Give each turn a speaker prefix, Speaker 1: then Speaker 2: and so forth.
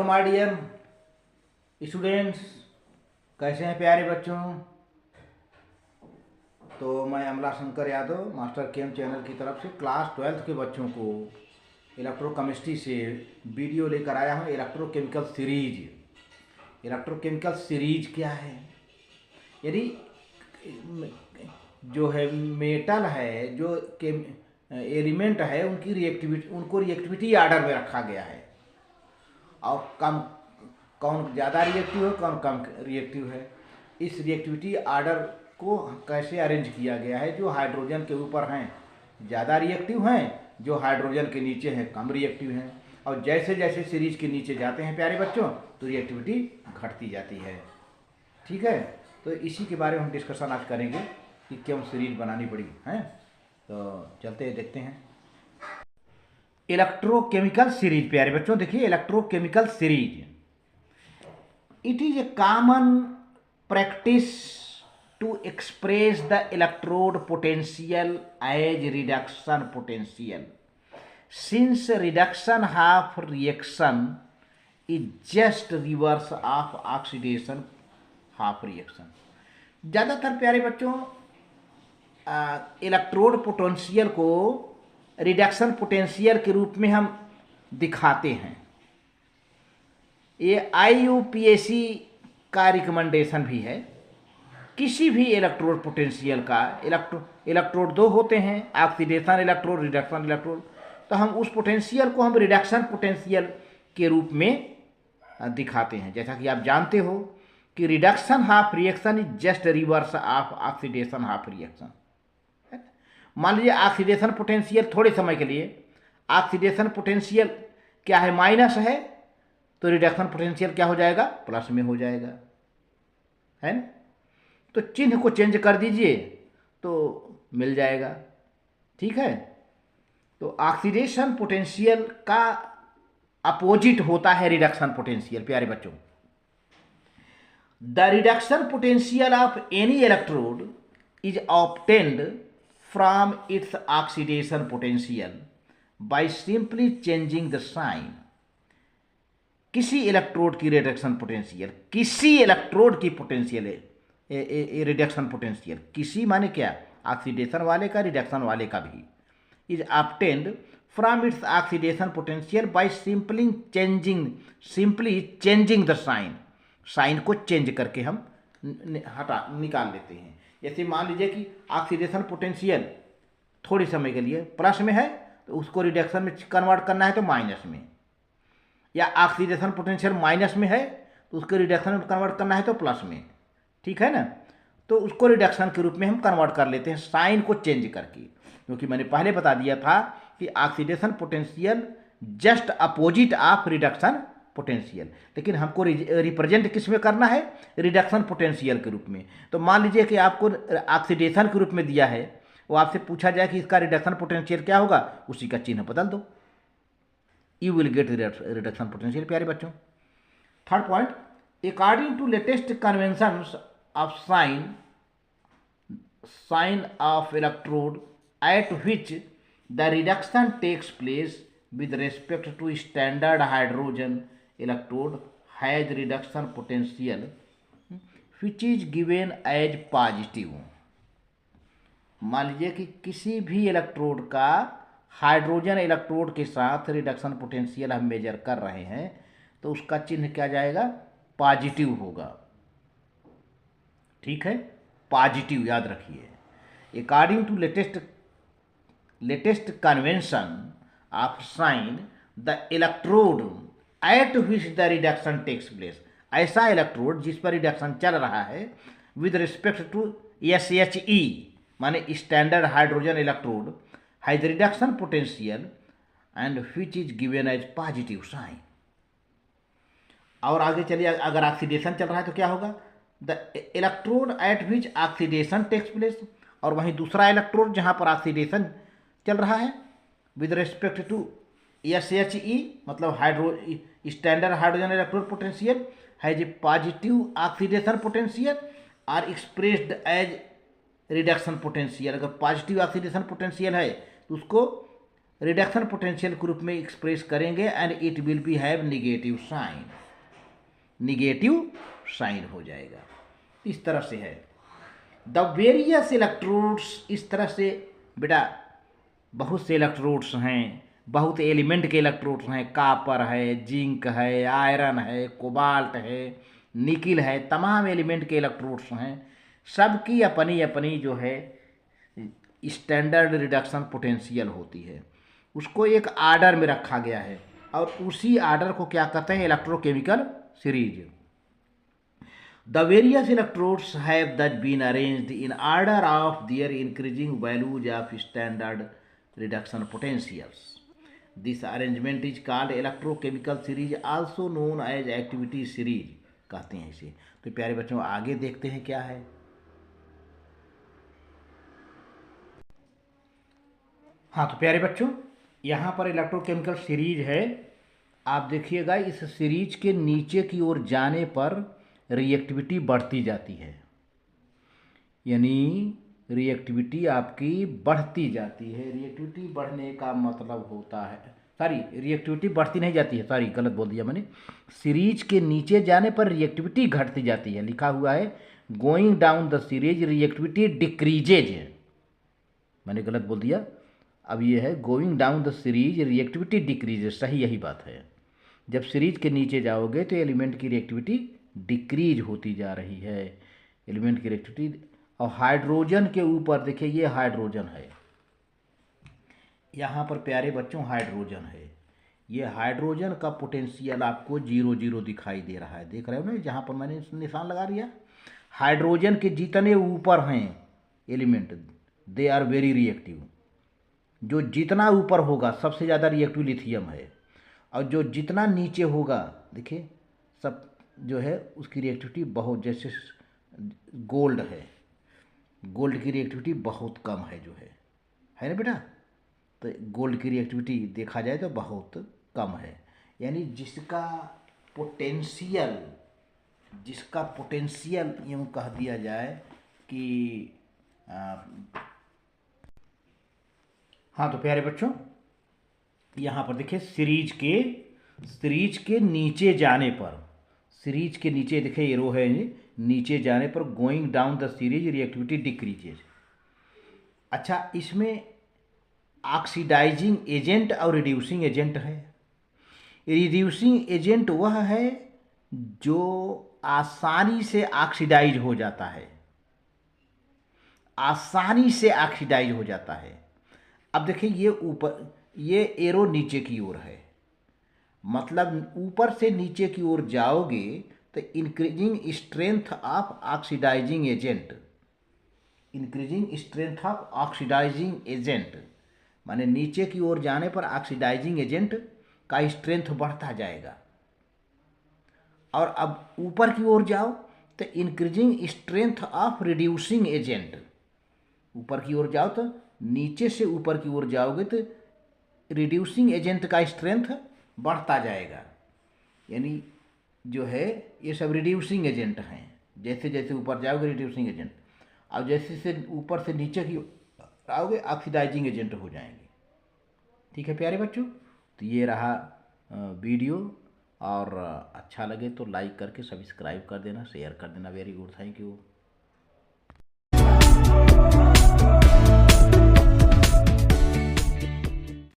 Speaker 1: Hello my dear students, कैसे हैं प्यारे बच्चों। तो मैं अमला शंकर यादव मास्टर केम चैनल की तरफ से क्लास 12th के बच्चों को इलेक्ट्रोकेमिस्ट्री से वीडियो लेकर आया हूँ। इलेक्ट्रोकेमिकल सीरीज क्या है? यदि जो है मेटल है, जो एलिमेंट है, उनको रिएक्टिविटी आर्डर में रखा गया है और कौन ज़्यादा रिएक्टिव है, कौन कम रिएक्टिव है। इस रिएक्टिविटी आर्डर को कैसे अरेंज किया गया है? जो हाइड्रोजन के ऊपर हैं ज़्यादा रिएक्टिव हैं, जो हाइड्रोजन के नीचे हैं कम रिएक्टिव हैं। और जैसे जैसे सीरीज के नीचे जाते हैं प्यारे बच्चों, तो रिएक्टिविटी घटती जाती है। ठीक है, तो इसी के बारे में हम डिस्कशन आज करेंगे कि क्यों सीरीज बनानी पड़ी है। तो चलते हैं, देखते हैं इलेक्ट्रोकेमिकल सीरीज। प्यारे बच्चों देखिए, electrochemical series it is a common practice to express the electrode potential as reduction potential, since reduction half reaction is just reverse of oxidation half reaction। ज़्यादातर प्यारे बच्चों इलेक्ट्रोड पोटेंशियल को रिडक्शन पोटेंशियल के रूप में हम दिखाते हैं। ये IUPAC का रिकमेंडेशन भी है। किसी भी इलेक्ट्रोड पोटेंशियल का इलेक्ट्रोड दो होते हैं, ऑक्सीडेशन इलेक्ट्रोड, रिडक्शन इलेक्ट्रोड। तो हम उस पोटेंशियल को हम रिडक्शन पोटेंशियल के रूप में दिखाते हैं। जैसा कि आप जानते हो कि reduction half reaction is just reverse of oxidation half reaction. मान लीजिए ऑक्सीडेशन पोटेंशियल थोड़े समय के लिए, ऑक्सीडेशन पोटेंशियल क्या है, माइनस है, तो रिडक्शन पोटेंशियल क्या हो जाएगा, प्लस में हो जाएगा, है ना। तो चिन्ह को चेंज कर दीजिए तो मिल जाएगा। ठीक है, तो ऑक्सीडेशन पोटेंशियल का अपोजिट होता है रिडक्शन पोटेंशियल। प्यारे बच्चों, the reduction potential of any electrode is obtained from its oxidation potential by simply changing the sign. किसी इलेक्ट्रोड की रिडक्शन पोटेंशियल, किसी इलेक्ट्रोड की पोटेंशियल है रिडक्शन पोटेंशियल, किसी माने क्या, ऑक्सीडेशन वाले का, रिडक्शन वाले का भी, is obtained from its oxidation potential by simply changing the sign. Sign को चेंज करके हम निकाल लेते हैं। जैसे मान लीजिए कि ऑक्सीडेशन पोटेंशियल थोड़ी समय के लिए प्लस में है, तो उसको रिडक्शन में कन्वर्ट करना है तो माइनस में, या ऑक्सीडेशन पोटेंशियल माइनस में है तो उसको रिडक्शन में कन्वर्ट करना है तो प्लस में। ठीक है ना, तो उसको रिडक्शन के रूप में हम कन्वर्ट कर लेते हैं साइन को चेंज करके। क्योंकि मैंने पहले बता दिया था कि oxidation potential just opposite of reduction potential, लेकिन हमको रिप्रेजेंट किस में करना है, रिडक्शन पोटेंशियल के रूप में। तो मान लीजिए कि आपको ऑक्सीडेशन के रूप में दिया है, वो आपसे पूछा जाए कि इसका रिडक्शन पोटेंशियल क्या होगा, उसी का चिन्ह बदल दो, you will get reduction potential. प्यारे बच्चों, third point, according to latest conventions of sign of electrode at which the reduction takes place with respect to standard hydrogen electrode has reduction potential which is given as positive। मान लीजिए कि किसी भी electrode का hydrogen electrode के साथ reduction potential हम major कर रहे हैं, तो उसका चिन्ह क्या जाएगा, पॉजिटिव होगा। ठीक है, पॉजिटिव याद रखिए। According to latest convention of sign the electrode at which the reduction takes place, ऐसा इलेक्ट्रोड जिस पर रिडक्शन चल रहा है विद रिस्पेक्ट टू SHE माने standard hydrogen electrode has reduction potential and which is given as positive sign. और आगे चलिए, अगर ऑक्सीडेशन चल रहा है तो क्या होगा, the electrode at which oxidation takes place, और वहीं दूसरा इलेक्ट्रोड जहाँ पर ऑक्सीडेशन चल रहा है विद रिस्पेक्ट टू SHE मतलब standard hydrogen electrode potential has a positive oxidation potential are expressed as reduction potential. अगर पॉजिटिव ऑक्सीडेशन पोटेंशियल है तो उसको रिडक्शन पोटेंशियल के रूप में एक्सप्रेस करेंगे and it will be have negative sign, negative sign हो जाएगा। इस तरह से है। द वेरियस इलेक्ट्रोड्स, इस तरह से बेटा बहुत से इलेक्ट्रोड्स हैं, बहुत एलिमेंट के इलेक्ट्रोड्स हैं, कापर है, जिंक है, आयरन है, कोबाल्ट है, निकिल है, तमाम एलिमेंट के इलेक्ट्रोड्स हैं। सबकी अपनी अपनी जो है स्टैंडर्ड रिडक्शन पोटेंशियल होती है, उसको एक आर्डर में रखा गया है और उसी आर्डर को क्या कहते हैं, electrochemical series. The various electrodes have thus been arranged in order of their increasing values of standard reduction potentials. This arrangement is called electrochemical series, also known as activity series कहते हैं इसे। तो प्यारे बच्चों आगे देखते हैं क्या है। हाँ तो प्यारे बच्चों यहाँ पर इलेक्ट्रोकेमिकल सीरीज है। आप देखिएगा इस सीरीज के नीचे की ओर जाने पर रिएक्टिविटी बढ़ती जाती है, यानी रिएक्टिविटी आपकी बढ़ती जाती है। रिएक्टिविटी बढ़ने का मतलब होता है, सॉरी रिएक्टिविटी बढ़ती नहीं जाती है, सॉरी गलत बोल दिया मैंने। सीरीज के नीचे जाने पर रिएक्टिविटी घटती जाती है, लिखा हुआ है going down the series reactivity decreases, मैंने गलत बोल दिया। अब ये है going down the series reactivity decreases, सही यही बात है। जब सीरीज के नीचे जाओगे तो एलिमेंट की रिएक्टिविटी डिक्रीज होती जा रही है, एलिमेंट की रिएक्टिविटी। और हाइड्रोजन के ऊपर देखिए ये हाइड्रोजन है, यहाँ पर प्यारे बच्चों हाइड्रोजन है। ये हाइड्रोजन का पोटेंशियल आपको 0 दिखाई दे रहा है, देख रहे हो ना जहाँ पर मैंने निशान लगा दिया। हाइड्रोजन के जितने ऊपर हैं element they are very reactive, जो जितना ऊपर होगा सबसे ज़्यादा रिएक्टिव लिथियम है, और जो जितना नीचे होगा देखिए सब जो है उसकी रिएक्टिविटी बहुत, जैसे गोल्ड है, गोल्ड की रिएक्टिविटी बहुत कम है जो है ना बेटा। तो गोल्ड की रिएक्टिविटी देखा जाए तो बहुत कम है, यानी जिसका पोटेंशियल यूँ कह दिया जाए कि हाँ तो प्यारे बच्चों यहाँ पर देखिए सीरीज के नीचे जाने पर, सीरीज के नीचे देखिए ये रो है, नीचे जाने पर going down the series reactivity decreases. अच्छा इसमें ऑक्सीडाइजिंग एजेंट और रिड्यूसिंग एजेंट है। रिड्यूसिंग एजेंट वह है जो आसानी से ऑक्सीडाइज हो जाता है, आसानी से ऑक्सीडाइज हो जाता है। अब देखिए ये ऊपर, ये एरो नीचे की ओर है, मतलब ऊपर से नीचे की ओर जाओगे तो increasing strength of oxidizing agent, increasing strength of oxidizing agent, माने नीचे की ओर जाने पर ऑक्सीडाइजिंग एजेंट का स्ट्रेंथ बढ़ता जाएगा। और अब ऊपर की ओर जाओ तो increasing strength of reducing agent, ऊपर की ओर जाओ तो नीचे से ऊपर की ओर जाओगे तो रिड्यूसिंग एजेंट का स्ट्रेंथ बढ़ता जाएगा, यानी जो है ये सब रिड्यूसिंग एजेंट हैं। जैसे जैसे ऊपर जाओगे रिड्यूसिंग एजेंट, और जैसे से ऊपर से नीचे की आओगे ऑक्सीडाइजिंग एजेंट हो जाएंगे। ठीक है प्यारे बच्चों, तो ये रहा वीडियो, और अच्छा लगे तो लाइक करके सब्सक्राइब कर देना, शेयर कर देना। Very good, thank you.